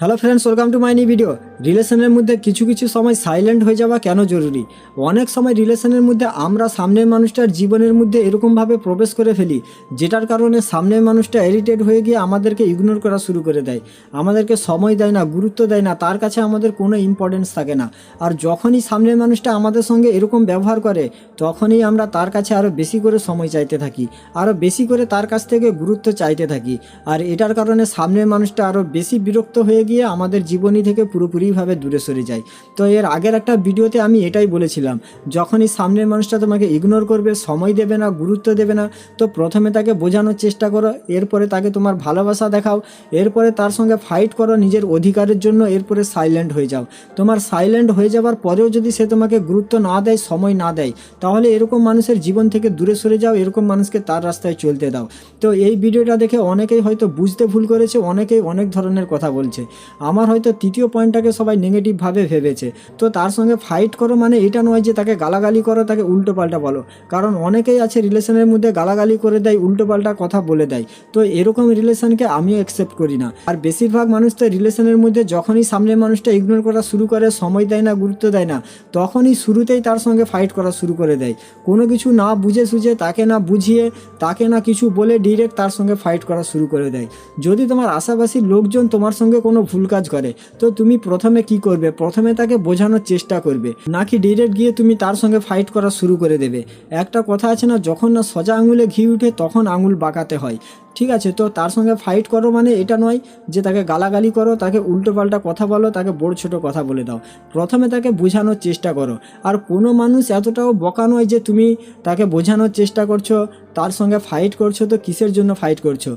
Hello friends, welcome to my new video. রিলেশনের মধ্যে কিছু কিছু সময় সাইলেন্ট হয়ে যাওয়া কেন জরুরি? অনেক সময় রিলেশনের মধ্যে আমরা সামনের মানুষটার জীবনের মধ্যে এরকমভাবে প্রবেশ করে ফেলি, যেটার কারণে সামনের মানুষটা ইরিটেট হয়ে গিয়ে আমাদেরকে ইগনোর করা শুরু করে দেয়, আমাদেরকে সময় দেয় না, গুরুত্ব দেয় না, তার কাছে আমাদের কোনো ইম্পর্টেন্স থাকে না। আর যখনই সামনের মানুষটা আমাদের সঙ্গে এরকম ব্যবহার করে, তখনই আমরা তার কাছে আরও বেশি করে সময় চাইতে থাকি, আরও বেশি করে তার কাছ থেকে গুরুত্ব চাইতে থাকি। আর এটার কারণে সামনের মানুষটা আরও বেশি বিরক্ত হয়ে গিয়ে আমাদের জীবনী থেকে পুরোপুরিভাবে দূরে সরে যায়। তো এর আগের একটা ভিডিওতে আমি এটাই বলেছিলাম, যখনই সামনের মানুষটা তোমাকে ইগনোর করবে, সময় দেবে না, গুরুত্ব দেবে না, তো প্রথমে তাকে বোঝানোর চেষ্টা করো, এরপরে তাকে তোমার ভালোবাসা দেখাও, এরপরে তার সঙ্গে ফাইট করো নিজের অধিকারের জন্য, এরপরে সাইলেন্ট হয়ে যাও। তোমার সাইলেন্ট হয়ে যাওয়ার পরেও যদি সে তোমাকে গুরুত্ব না দেয়, সময় না দেয়, তাহলে এরকম মানুষের জীবন থেকে দূরে সরে যাও, এরকম মানুষকে তার রাস্তায় চলতে দাও। তো এই ভিডিওটা দেখে অনেকেই হয়তো বুঝতে ভুল করেছে, অনেকেই অনেক ধরনের কথা বলছে। আমার হয়তো তৃতীয় পয়েন্টটাকে সবাই নেগেটিভভাবে ভেবেছে। তো তার সঙ্গে ফাইট করো মানে এটা নয় যে তাকে গালাগালি করো, তাকে উল্টোপাল্টা বলো, কারণ অনেকেই আছে রিলেশনের মধ্যে গালাগালি করে দেয়, উল্টোপাল্টা কথা বলে দেয়। তো এরকম রিলেশনকে আমিও অ্যাকসেপ্ট করি না। আর বেশিরভাগ মানুষ তো রিলেশনের মধ্যে যখনই সামনের মানুষটা ইগনোর করা শুরু করে, সময় দেয় না, গুরুত্ব দেয় না, তখনই শুরুতেই তার সঙ্গে ফাইট করা শুরু করে দেয়। কোনো কিছু না বুঝে সুঝে, তাকে না বুঝিয়ে, তাকে না কিছু বলে ডিরেক্ট তার সঙ্গে ফাইট করা শুরু করে দেয়। যদি তোমার আশেপাশি লোকজন তোমার সঙ্গে কোনো ভুল কাজ করে, তো তুমি প্রথমে কি করবে? প্রথমে তাকে বোঝানোর চেষ্টা করবে, নাকি ডিরেক্ট গিয়ে তুমি তার সঙ্গে ফাইট করা শুরু করে দেবে? একটা কথা আছে না, যখন না সোজা আঙুলে ঘি উঠে তখন আঙুল বাঁকাতে হয়। ঠিক আছে, তো তার সঙ্গে ফাইট করো মানে এটা নয় যে তাকে গালাগালি করো, তাকে উল্টোপাল্টা কথা বলো, তাকে বড় ছোটো কথা বলে দাও। প্রথমে তাকে বোঝানোর চেষ্টা করো। আর কোনো মানুষ এতটাও বোকা নয় যে তুমি তাকে বোঝানোর চেষ্টা করছো, তার সঙ্গে ফাইট করছো, তো কিসের জন্য ফাইট করছো?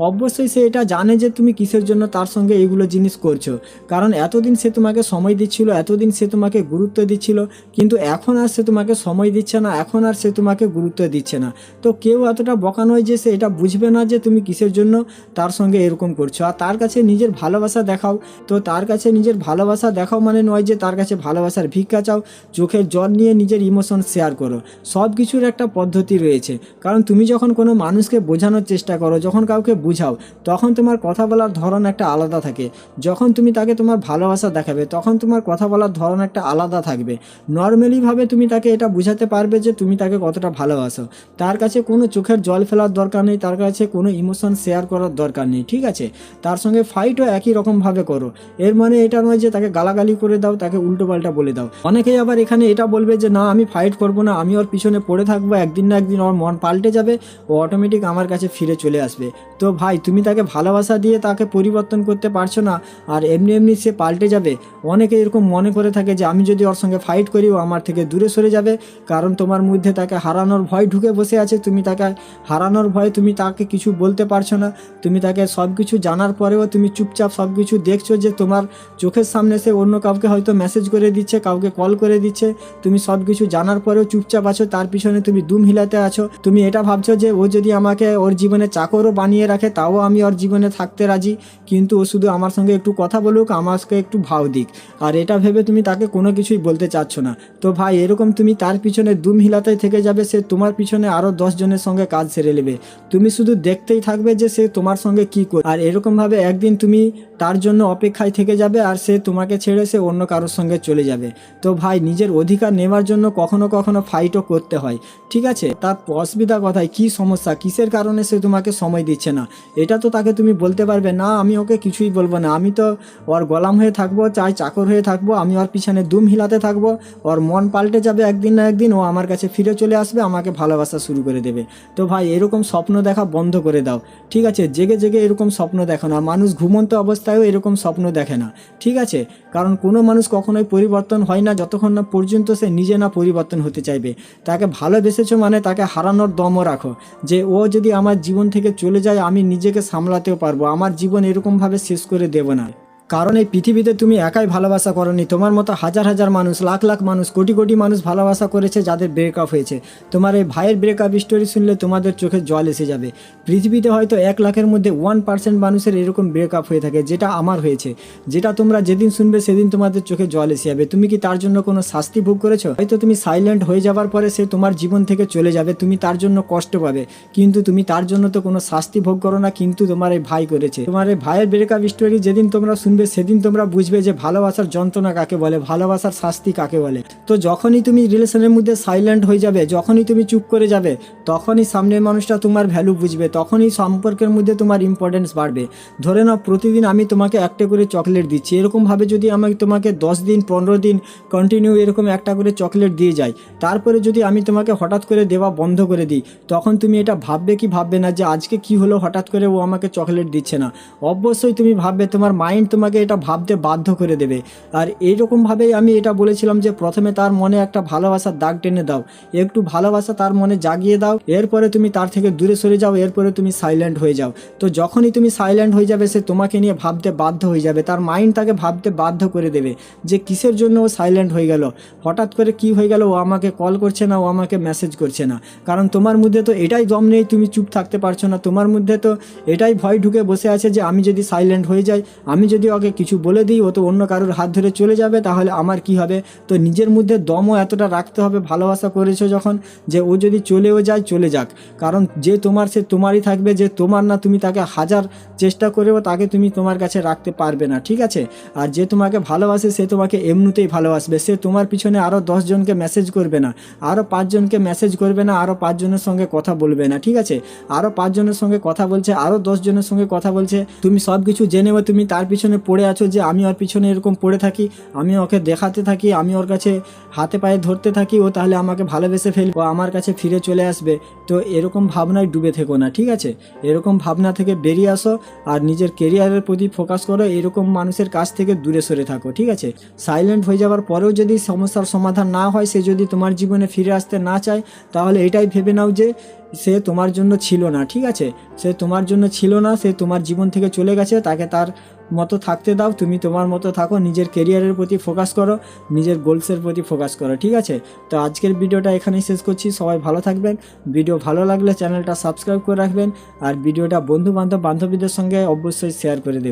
অবশ্যই সে এটা জানে যে তুমি কিসের জন্য তার সঙ্গে এইগুলো জিনিস করছো। কারণ এতদিন সে তোমাকে সময় দিচ্ছিল, এতদিন সে তোমাকে গুরুত্ব দিচ্ছিল, কিন্তু এখন আর সে তোমাকে সময় দিচ্ছে না, এখন আর সে তোমাকে গুরুত্ব দিচ্ছে না। তো কেউ এতটা বোকা নয় যে সে এটা বুঝবে না যে তুমি কিসের জন্য তার সঙ্গে এরকম করছো। আর তার কাছে নিজের ভালোবাসা দেখাও। তো তার কাছে নিজের ভালোবাসা দেখাও মানে নয় যে তার কাছে ভালোবাসার ভিক্ষা চাও, চোখের জল নিয়ে নিজের ইমোশন শেয়ার করো। সব কিছুর একটা পদ্ধতি রয়েছে। কারণ তুমি যখন কোনো মানুষকে বোঝানোর চেষ্টা করো, যখন কাউকে বুঝাও, তখন তোমার কথা বলার ধরন একটা আলাদা থাকে। যখন তুমি তাকে তোমার ভালোবাসা দেখাবে, তখন তোমার কথা বলার ধরন একটা আলাদা থাকবে। নর্মালিভাবে তুমি তাকে এটা বোঝাতে পারবে যে তুমি তাকে কতটা ভালোবাসো। তার কাছে কোনো চোখের জল ফেলার দরকার নেই, তার কাছে কোনো ইমোশন শেয়ার করার দরকার নেই। ঠিক আছে, তার সঙ্গে ফাইটও একই রকমভাবে করো। এর মানে এটা নয় যে তাকে গালাগালি করে দাও, তাকে উল্টোপাল্টা বলে দাও। অনেকেই আবার এখানে এটা বলবে যে না, আমি ফাইট করবো না, আমি ওর পিছনে পড়ে থাকবো, একদিন না একদিন ওর মন পাল্টে যাবে, ও অটোমেটিক আমার কাছে ফিরে চলে আসবে। তো ভাই, তুমি তাকে ভালোবাসা দিয়ে তাকে পরিবর্তন করতে পারছো না, আর এমনি এমনি সে পাল্টে যাবে? অনেকে এরকম মনে করে থাকে যে আমি যদি ওর সঙ্গে ফাইট করি, ও আমার থেকে দূরে সরে যাবে। কারণ তোমার মধ্যে তাকে হারানোর ভয় ঢুকে বসে আছে। তুমি তাকে হারানোর ভয়ে তুমি তাকে কিছু বলতে পারছো না। তুমি তাকে সব কিছু জানার পরেও তুমি চুপচাপ সব কিছু দেখছো, যে তোমার চোখের সামনে সে অন্য কাউকে হয়তো মেসেজ করে দিচ্ছে, কাউকে কল করে দিচ্ছে। তুমি সব কিছু জানার পরেও চুপচাপ আছো, তার পিছনে তুমি দুম হিলাতে আছো। তুমি এটা ভাবছো যে ও যদি আমাকে ওর জীবনে চাকরও বানিয়ে রাখে, তাও আমি ওর জীবনে থাকতে রাজি, কিন্তু ও শুধু আমার সঙ্গে একটু কথা বলুক, আমাকে একটু ভাও দিক। আর এটা ভেবে তুমি তাকে কোনো কিছুই বলতে চাচ্ছ না। তো ভাই, এরকম তুমি তার পিছনে দুম হিলাতেই থেকে যাবে, সে তোমার পিছনে আরও 10 জনের সঙ্গে কাজ সেরে নেবে। তুমি শুধু দেখতেই থাকবে যে সে তোমার সঙ্গে কী করে। আর এরকমভাবে একদিন তুমি তার জন্য অপেক্ষায় থেকে যাবে, আর সে তোমাকে ছেড়ে সে অন্য কারোর সঙ্গে চলে যাবে। তো ভাই, নিজের অধিকার নেওয়ার জন্য কখনো কখনো ফাইটও করতে হয়। ঠিক আছে, তার অসুবিধা কথায়, কী সমস্যা, কিসের কারণে সে তোমাকে সময় দিচ্ছে না, এটা তো তাকে তুমি বলতে পারবে না। আমি ওকে কিছুই বলবো না, আমি তো ওর গোলাম হয়ে থাকবো, চাই চাকর হয়ে থাকবো, আমি ওর পিছনে দুম হিলাতে থাকবো। ওর মন পাল্টে যাবে একদিন না একদিন, ও আমার কাছে ফিরে চলে আসবে, আমাকে ভালোবাসা শুরু করে দেবে। তো ভাই, এরকম স্বপ্ন দেখা বন্ধ করে দাও। ঠিক আছে, জেগে জেগে এরকম স্বপ্ন দেখো না। মানুষ ঘুমন্ত অবস্থায়ও এরকম স্বপ্ন দেখে না। ঠিক আছে, কারণ কোনো মানুষ কখনোই পরিবর্তন হয় না যতক্ষণ না পর্যন্ত সে নিজে না পরিবর্তন হতে চাইবে। তাকে ভালোবেসেছো মানে তাকে হারানোর দমও রাখো, যে ও যদি আমার জীবন থেকে চলে যায়, আমি নিজেকে সামলাতেও পারবো, আমার জীবন এরকমভাবে শেষ করে দেব না। কারণ এই পৃথিবীতে তুমি একাই ভালোবাসা করনি, তোমার মতো হাজার হাজার মানুষ, লাখ লাখ মানুষ, কোটি কোটি মানুষ ভালোবাসা করেছে, যাদের ব্রেকআপ হয়েছে। তোমার এই ভাইয়ের ব্রেকআপ স্টোরি শুনলে তোমাদের চোখে জল এসে যাবে। পৃথিবীতে হয়তো 1 লাখের মধ্যে 1% মানুষের এরকম ব্রেকআপ হয়ে থাকে, যেটা আমার হয়েছে, যেটা তোমরা যেদিন শুনবে সেদিন তোমাদের চোখে জল এসে যাবে। তুমি কি তার জন্য কোনো শাস্তি ভোগ করেছো? হয়তো তুমি সাইলেন্ট হয়ে যাবার পরে সে তোমার জীবন থেকে চলে যাবে, তুমি তার জন্য কষ্ট পাবে, কিন্তু তুমি তার জন্য তো কোনো শাস্তি ভোগ করো না, কিন্তু তোমার এই ভাই করেছে। তোমার এই ভাইয়ের ব্রেকআপ স্টোরি যেদিন তোমরা শুনবে বুঝবে সেদিন তোমরা বুঝবে যে ভালোবাসার যন্ত্রণা কাকে বলে, ভালোবাসার শাস্তি কাকে বলে। তো যখনই তুমি রিলেশনের মধ্যে সাইলেন্ট হয়ে যাবে, যখনই তুমি চুপ করে যাবে, তখনই সামনের মানুষটা তোমার ভ্যালু বুঝবে, তখনই সম্পর্কের মধ্যে তোমার ইম্পর্টেন্স বাড়বে। ধরে নাও প্রতিদিন আমি তোমাকে একটা করে চকলেট দিচ্ছি, এরকমভাবে যদি আমি তোমাকে 10 দিন 15 দিন কন্টিনিউ এরকম একটা করে চকলেট দিয়ে যাই, তারপরে যদি আমি তোমাকে হঠাৎ করে দেওয়া বন্ধ করে দিই, তখন তুমি এটা ভাববে কি ভাববে না যে আজকে কি হলো, হঠাৎ করে ও আমাকে চকলেট দিচ্ছে না? অবশ্যই তুমি ভাববে, তোমার মাইন্ড তোমাকে এটা ভাবতে বাধ্য করে দেবে। আর এইরকমভাবেই আমি এটা বলেছিলাম যে প্রথমে তার মনে একটা ভালোবাসার দাগ টেনে দাও, একটু ভালোবাসা তার মনে জাগিয়ে দাও, এরপরে তুমি তার থেকে দূরে সরে যাও, এরপরে তুমি সাইলেন্ট হয়ে যাও। তো যখনই তুমি সাইলেন্ট হয়ে যাবে, সে তোমাকে নিয়ে ভাবতে বাধ্য হয়ে যাবে, তার মাইন্ড তাকে ভাবতে বাধ্য করে দেবে যে কিসের জন্য ও সাইলেন্ট হয়ে গেল, হঠাৎ করে কি হয়ে গেল, ও আমাকে কল করছে না, ও আমাকে মেসেজ করছে না। কারণ তোমার মধ্যে তো এটাই দম নেই, তুমি চুপ থাকতে পারছো না, তোমার মধ্যে তো এটাই ভয় ঢুকে বসে আছে যে আমি যদি সাইলেন্ট হয়ে যাই, আমি যদি ওকে কিছু বলে দিই, ও তো অন্য কারোর হাত ধরে চলে যাবে, তাহলে আমার কি হবে? তো নিজের মধ্যে দমও এতটা রাখতে হবে, ভালোবাসা করেছো যখন, যে ও যদি চলেও যায় চলে যাক, কারণ যে তোমার সে তোমারই থাকবে, যে তোমার না তুমি তাকে হাজার চেষ্টা করেও তাকে তুমি তোমার কাছে রাখতে পারবে না, ঠিক আছে? আর যে তোমাকে ভালোবাসে সে তোমাকে এমনিতেই ভালোবাসবে, সে তোমার পিছনে আরও 10 জনকে মেসেজ করবে না, আরও 5 জনকে মেসেজ করবে না, আরও 5 জনের সঙ্গে কথা বলবে না, ঠিক আছে? আরও 5 জনের সঙ্গে কথা বলছে, আরও 10 জনের সঙ্গে কথা বলছে, তুমি সব কিছু জেনেও তুমি তার পিছনে পড়ে আছো যে আমি ওর পিছনে এরকম পড়ে থাকি, আমি ওকে দেখাতে থাকি, আমি ওর কাছে হাতে পায়ে ধরতে থাকি, ও তাহলে আমাকে ভালোবেসে ফেলবে, ও আমার কাছে ফিরে চলে আসবে। তো এরকম ভাবনায় ডুবে থেকো না, ঠিক আছে? এরকম ভাবনা থেকে বেরিয়ে আসো আর নিজের কেরিয়ারের প্রতি ফোকাস করো, এরকম মানুষের কাছ থেকে দূরে সরে থাকো, ঠিক আছে? সাইলেন্ট হয়ে যাওয়ার পরেও যদি সমস্যার সমাধান না হয়, সে যদি তোমার জীবনে ফিরে আসতে না চায়, তাহলে এটাই ভেবে নাও যে সে তোমার জন্য ছিল না, ঠিক আছে? সে তোমার জন্য ছিল না, সে তোমার জীবন থেকে চলে গেছে, তাকে তার মতো থাকতে দাও, তুমি তোমার মতো থাকো, নিজের কেরিয়ারের প্রতি ফোকাস করো, নিজের গোলসের প্রতি ফোকাস করো, ঠিক আছে? তো আজকের ভিডিওটা এখানেই শেষ করছি, সবাই ভালো থাকবেন। ভিডিও ভালো লাগলে চ্যানেলটা সাবস্ক্রাইব করে রাখবেন, আর ভিডিওটা বন্ধুবান্ধবদের সঙ্গে অবশ্যই শেয়ার করে দেবেন।